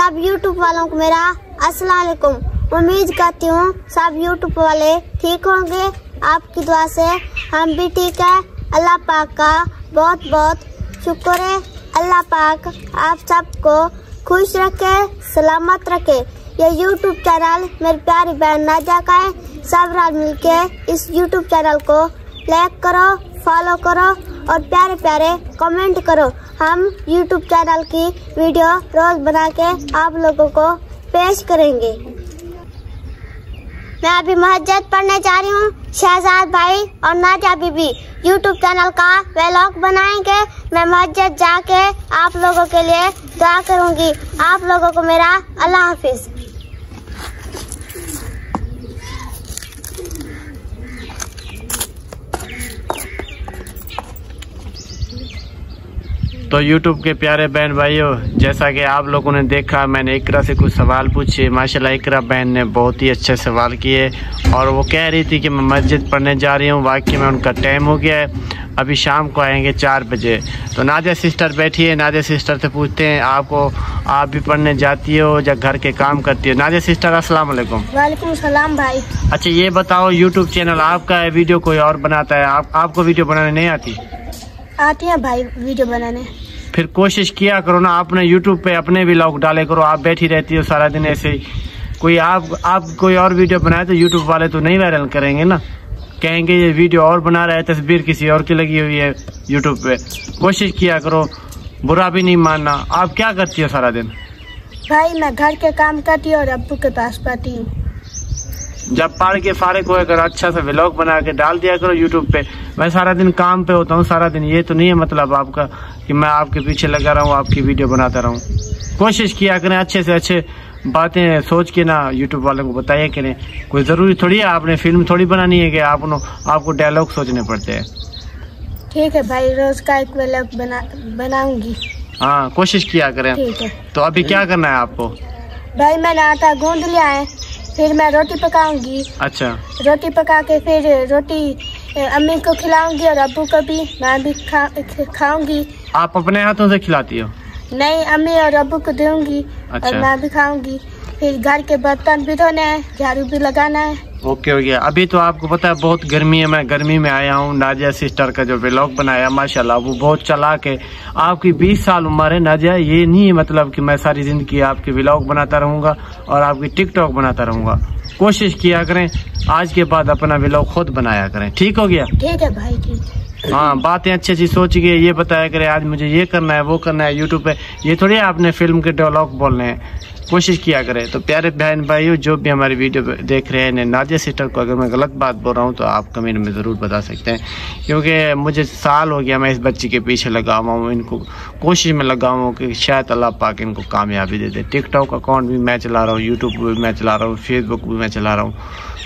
सब यूट्यूब वालों को मेरा अस्सलाम वालेकुम। उम्मीद करती हूँ सब यूट्यूब वाले ठीक होंगे। आपकी दुआ से हम भी ठीक है। अल्लाह पाक का बहुत बहुत शुक्र है। अल्लाह पाक आप सबको खुश रखे, सलामत रखे। ये यूट्यूब चैनल मेरी प्यारी बहन नाजा का है। सब रात मिलके इस यूट्यूब चैनल को लाइक करो, फॉलो करो और प्यारे प्यारे कमेंट करो। हम यूट्यूब चैनल की वीडियो रोज बना के आप लोगों को पेश करेंगे। मैं अभी मस्जिद पढ़ने जा रही हूँ। शहजाद भाई और नाजा बीबी यूट्यूब चैनल का व्लॉग बनाएंगे। मैं मस्जिद जाके आप लोगों के लिए दुआ करूँगी। आप लोगों को मेरा अल्लाह हाफिज। तो YouTube के प्यारे बहन भाइयों, जैसा कि आप लोगों ने देखा, मैंने इकरा से कुछ सवाल पूछे। माशाल्लाह इकरा बहन ने बहुत ही अच्छे सवाल किए और वो कह रही थी कि मैं मस्जिद पढ़ने जा रही हूँ। वाकई में उनका टाइम हो गया है, अभी शाम को आएंगे 4 बजे। तो नादिया सिस्टर बैठी है, नादिया सिस्टर से पूछते हैं आप भी पढ़ने जाती हो या घर के काम करती हो? नादिया सिस्टर अस्सलाम वालेकुम। वालेकुम सलाम भाई। अच्छा ये बताओ, YouTube चैनल आपका है, वीडियो कोई और बनाता है? आपको वीडियो बनाने नहीं आती? आती है भाई वीडियो बनाने। फिर कोशिश किया करो ना, आपने YouTube पे अपने भी व्लॉग डाले करो। आप बैठी रहती हो सारा दिन ऐसे ही। कोई आप कोई और वीडियो बनाए तो YouTube वाले तो नहीं वायरल करेंगे ना, कहेंगे ये वीडियो और बना रहा है, तस्वीर किसी और की लगी हुई है YouTube पे। कोशिश किया करो, बुरा भी नहीं मानना। आप क्या करती हो सारा दिन? भाई मैं घर के काम करती हूँ और अब्बू के पास पढ़ती हूँ। जब पढ़ के फारिग होया करो, अच्छा सा व्लॉग बना के डाल दिया करो YouTube पे। मैं सारा दिन काम पे होता हूँ सारा दिन, ये तो नहीं है मतलब आपका कि मैं आपके पीछे लगा रहा हूँ, आपकी वीडियो बनाता रहूँ। कोशिश किया करें अच्छे से अच्छे बातें सोच के ना YouTube वालों को बताइए करें। कोई ज़रूरी थोड़ी है आपने फिल्म थोड़ी बनानी है कि आपको डायलॉग सोचने पड़ते हैं। ठीक है भाई, रोज का एक व्लॉग बनाऊंगी। हाँ कोशिश किया करें। ठीक है। तो अभी क्या करना है आपको? भाई मैंने आटा गूंद लिया है, फिर मैं रोटी पकाऊंगी। अच्छा। रोटी पका के फिर रोटी अम्मी को खिलाऊंगी और अब्बू को भी, मैं भी खाऊंगी। आप अपने हाथों से खिलाती हो? नहीं, अम्मी और अब्बू को दूंगी। अच्छा। और मैं भी खाऊंगी। फिर घर के बर्तन भी धोने हैं, झाड़ू भी लगाना है। ओके हो गया। अभी तो आपको पता है बहुत गर्मी है, मैं गर्मी में आया हूँ। नाजिया सिस्टर का जो व्लॉग बनाया माशाल्लाह वो बहुत चालाक है। आपकी 20 साल उम्र है नाजिया, ये नहीं है मतलब कि मैं सारी जिंदगी आपके व्लॉग बनाता रहूंगा और आपकी टिकटॉक बनाता रहूंगा। कोशिश किया करें आज के बाद अपना व्लॉग खुद बनाया करें। ठीक हो गया? ठीक है भाई, ठीक है। हाँ बातें अच्छी अच्छी सोच के ये बताया करें, आज मुझे ये करना है वो करना है यूट्यूब पे। ये थोड़ी आपने फिल्म के डायलॉग बोलने हैं। कोशिश किया करें। तो प्यारे बहन भाइयों जो भी हमारी वीडियो देख रहे हैं, नादिया सिस्टर को अगर मैं गलत बात बोल रहा हूँ तो आप कमेंट में ज़रूर बता सकते हैं, क्योंकि मुझे साल हो गया मैं इस बच्ची के पीछे लगा हुआ हूँ। इनको कोशिश में लगा हुआ हूँ कि शायद अल्लाह पाक इनको कामयाबी दे दे। टिकटॉक अकाउंट भी मैं चला रहा हूँ, यूट्यूब भी मैं चला रहा हूँ, फेसबुक भी मैं चला रहा हूँ।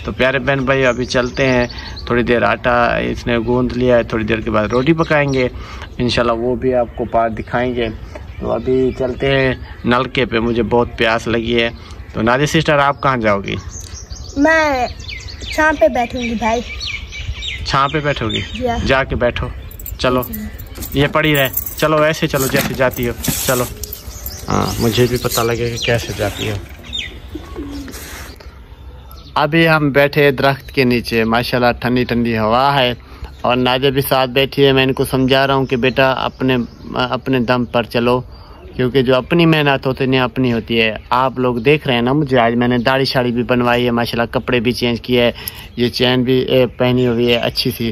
तो प्यारे बहन भाई अभी चलते हैं, थोड़ी देर आटा इसने गूंद लिया है, थोड़ी देर के बाद रोटी पकाएंगे इंशाल्लाह, वो भी आपको पार्ट दिखाएंगे। तो अभी चलते हैं नलके पे, मुझे बहुत प्यास लगी है। तो नादिया सिस्टर आप कहाँ जाओगी? मैं छां पे बैठूंगी भाई। छां पे बैठोगी? जाके बैठो, चलो ये पड़ी रहे, चलो ऐसे चलो जैसे जाती हो, चलो। हाँ मुझे भी पता लगेगा कैसे जाती हो। अभी हम बैठे दरख्त के नीचे, माशाल्लाह ठंडी ठंडी हवा है और नादिया भी साथ बैठी है। मैं इनको समझा रहा हूँ कि बेटा अपने दम पर चलो, क्योंकि जो अपनी मेहनत होती है अपनी होती है। आप लोग देख रहे हैं ना मुझे, आज मैंने दाढ़ी शाड़ी भी बनवाई है माशाल्लाह, कपड़े भी चेंज किए है, ये चैन भी पहनी हुई है अच्छी सी।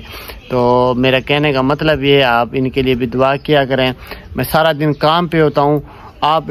तो मेरा कहने का मतलब ये है आप इनके लिए भी दुआ किया करें। मैं सारा दिन काम पे होता हूँ, आप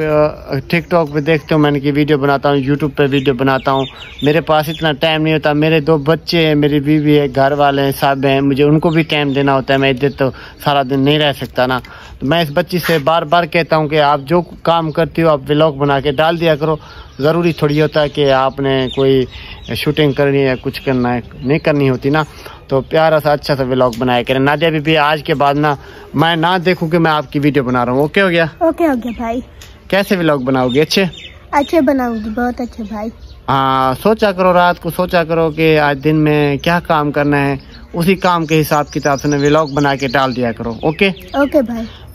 टिकटॉक पे देखते हो मैं इनकी वीडियो बनाता हूँ, यूट्यूब पे वीडियो बनाता हूँ। मेरे पास इतना टाइम नहीं होता, मेरे 2 बच्चे हैं, मेरी बीवी है, घर वाले हैं, सब हैं, मुझे उनको भी टाइम देना होता है। मैं इधर तो सारा दिन नहीं रह सकता ना। तो मैं इस बच्ची से बार बार कहता हूँ कि आप जो काम करती हो आप व्लॉग बना के डाल दिया करो। ज़रूरी थोड़ी होता है कि आपने कोई शूटिंग करनी है, कुछ करना है, नहीं करनी होती ना। तो प्यारा सा अच्छा सा व्लॉग बनाया करें। नादिया भी आज के बाद ना मैं ना देखूँ कि मैं आपकी वीडियो बना रहा हूँ। ओके हो गया? ओके हो गया भाई। कैसे व्लॉग बनाओगे? अच्छे बनाऊंगी, बहुत अच्छे भाई। हाँ सोचा करो, रात को सोचा करो कि आज दिन में क्या काम करना है, उसी काम के हिसाब किताब से व्लॉग बना के डाल दिया करो। ओके भाई।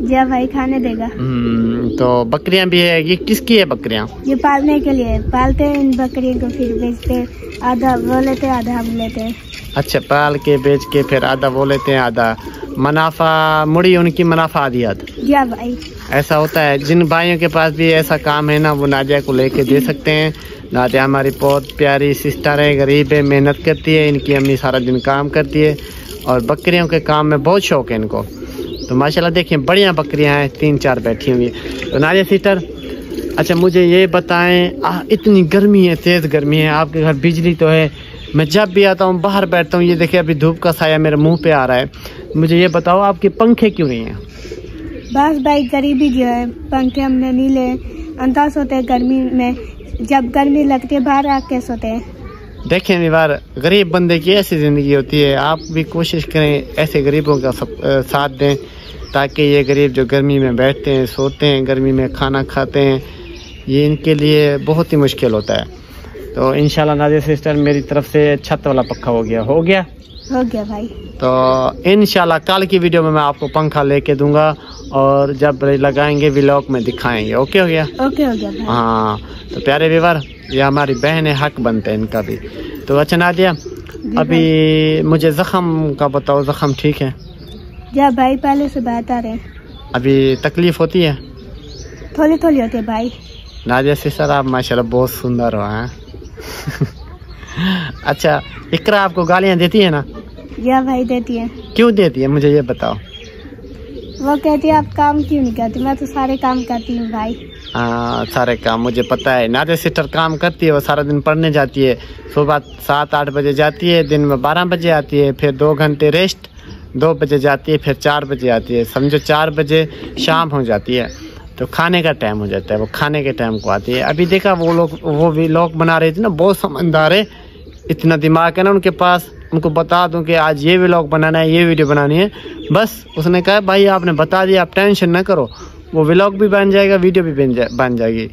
जी भाई खाने देगा। तो बकरियां भी है, ये किसकी है बकरियां? ये पालने के लिए पालते हैं इन बकरियों को, फिर बेचते हैं, आधा वो लेते हैं आधा हम लेते हैं। अच्छा, पाल के बेच के फिर आधा वो लेते हैं, आधा मुनाफा मुड़ी उनकी, मुनाफा आधियात। जी भाई ऐसा होता है। जिन भाइयों के पास भी ऐसा काम है ना, वो नादिया को लेके दे सकते हैं। नादिया हमारी बहुत प्यारी सिस्टर है, गरीब है, मेहनत करती है। इनकी अम्मी सारा दिन काम करती है और बकरियों के काम में बहुत शौक है इनको। तो माशाल्लाह देखिए बढ़िया बकरियां हैं, 3-4 बैठी हुई है। तो नादिया सिस्टर, अच्छा मुझे ये बताएं, इतनी गर्मी है, तेज़ गर्मी है, आपके घर बिजली तो है, मैं जब भी आता हूँ बाहर बैठता हूँ, ये देखिए अभी धूप का साया मेरे मुंह पे आ रहा है, मुझे ये बताओ आपके पंखे क्यों नहीं हैं? बस भाई गरीबी जो है, पंखे हमने नहीं ले, अंदाज सोते हैं गर्मी में, जब गर्मी लगती है बाहर आके सोते हैं। देखें विवार, गरीब बंदे की ऐसी ज़िंदगी होती है। आप भी कोशिश करें ऐसे गरीबों का साथ दें, ताकि ये गरीब जो गर्मी में बैठते हैं, सोते हैं, गर्मी में खाना खाते हैं, ये इनके लिए बहुत ही मुश्किल होता है। तो इंशाल्लाह नादिया सिस्टर मेरी तरफ से छत वाला पक्का हो गया भाई। तो इंशाल्लाह कल की वीडियो में मैं आपको पंखा लेके दूंगा और जब लगाएंगे व्लॉग में दिखाएंगे। ओके हो गया? ओके हो गया भाई। हाँ तो प्यारे व्यूअर, ये हमारी बहन है, हक बनता है इनका भी। तो अच्छा नादिया, अभी मुझे जख्म का बताओ, जख्म ठीक है? जी भाई पहले से बेहतर है। अभी तकलीफ होती है? थोड़ी थोड़ी होती है भाई। नादिया सिस्टर आप माशाल्लाह बहुत सुंदर हो हैं। अच्छा, इकरा आपको गालियाँ देती है ना? जी भाई देती है। क्यों देती है, मुझे ये बताओ। वो कहती है आप काम क्यों नहीं करती, मैं तो सारे काम करती हूँ भाई। सारे काम मुझे पता है। नादिया सिस्टर काम करती है, वो सारा दिन पढ़ने जाती है, सुबह 7-8 बजे जाती है, दिन में 12 बजे आती है, फिर 2 घंटे रेस्ट, 2 बजे जाती है, फिर 4 बजे आती है, समझो 4 बजे शाम हो जाती है, तो खाने का टाइम हो जाता है, वो खाने के टाइम को आती है। अभी देखा वो व्लॉग बना रही थी ना, बहुत समझदार है, इतना दिमाग है ना उनके पास। उनको बता दूं कि आज ये व्लॉग बनाना है, ये वीडियो बनानी है, बस उसने कहा भाई आपने बता दिया, आप टेंशन ना करो, वो व्लॉग भी बन जाएगा, वीडियो भी बन जाएगी।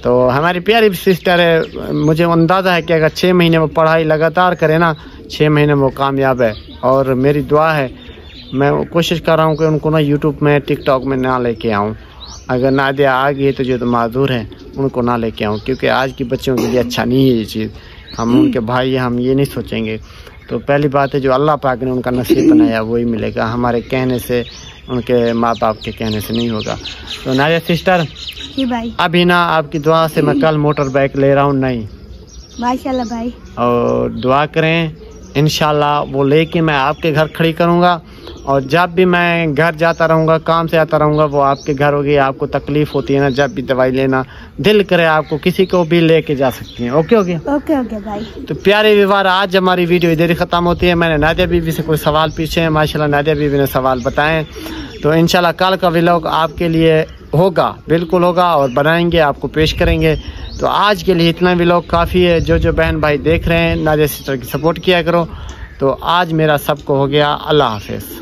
तो हमारी प्यारी सिस्टर है, मुझे अंदाज़ा है कि अगर 6 महीने वो पढ़ाई लगातार करे ना, 6 महीने में वो कामयाब है। और मेरी दुआ है, मैं कोशिश कर रहा हूँ कि उनको ना यूट्यूब में, टिकटॉक में ना लेके आऊँ। अगर नादिया आ गई तो जो तो माजूर है उनको ना लेके आऊँ, क्योंकि आज की बच्चों के लिए अच्छा नहीं है ये चीज़। हम उनके भाई, हम ये नहीं सोचेंगे। तो पहली बात है, जो अल्लाह पाक ने उनका नसीब बनाया वही मिलेगा, हमारे कहने से, उनके माँ बाप के कहने से नहीं होगा। तो नादिया सिस्टर जी भाई, अभी ना आपकी दुआ से मैं कल मोटर बाइक ले रहा हूँ नई, माशाल्लाह भाई, और दुआ करें इंशाल्लाह वो लेके मैं आपके घर खड़ी करूँगा। और जब भी मैं घर जाता रहूँगा, काम से आता रहूँगा, वो आपके घर होगी। आपको तकलीफ़ होती है ना, जब भी दवाई लेना दिल करे आपको, किसी को भी लेके जा सकती हैं। ओके हो गया? ओके हो गया भाई। तो प्यारे व्यूअर, आज हमारी वीडियो इधर ही ख़त्म होती है। मैंने नादिया बीबी से कोई सवाल पूछे हैं, माशाल्लाह नादिया बीबी ने सवाल बताएं। तो इंशाल्लाह कल का व्लॉग आपके लिए होगा, बिल्कुल होगा, और बनाएंगे, आपको पेश करेंगे। तो आज के लिए इतना व्लॉग काफ़ी है। जो बहन भाई देख रहे हैं, नादिया सिस्टर की सपोर्ट किया करो। तो आज मेरा सबको हो गया, अल्लाह हाफिज़।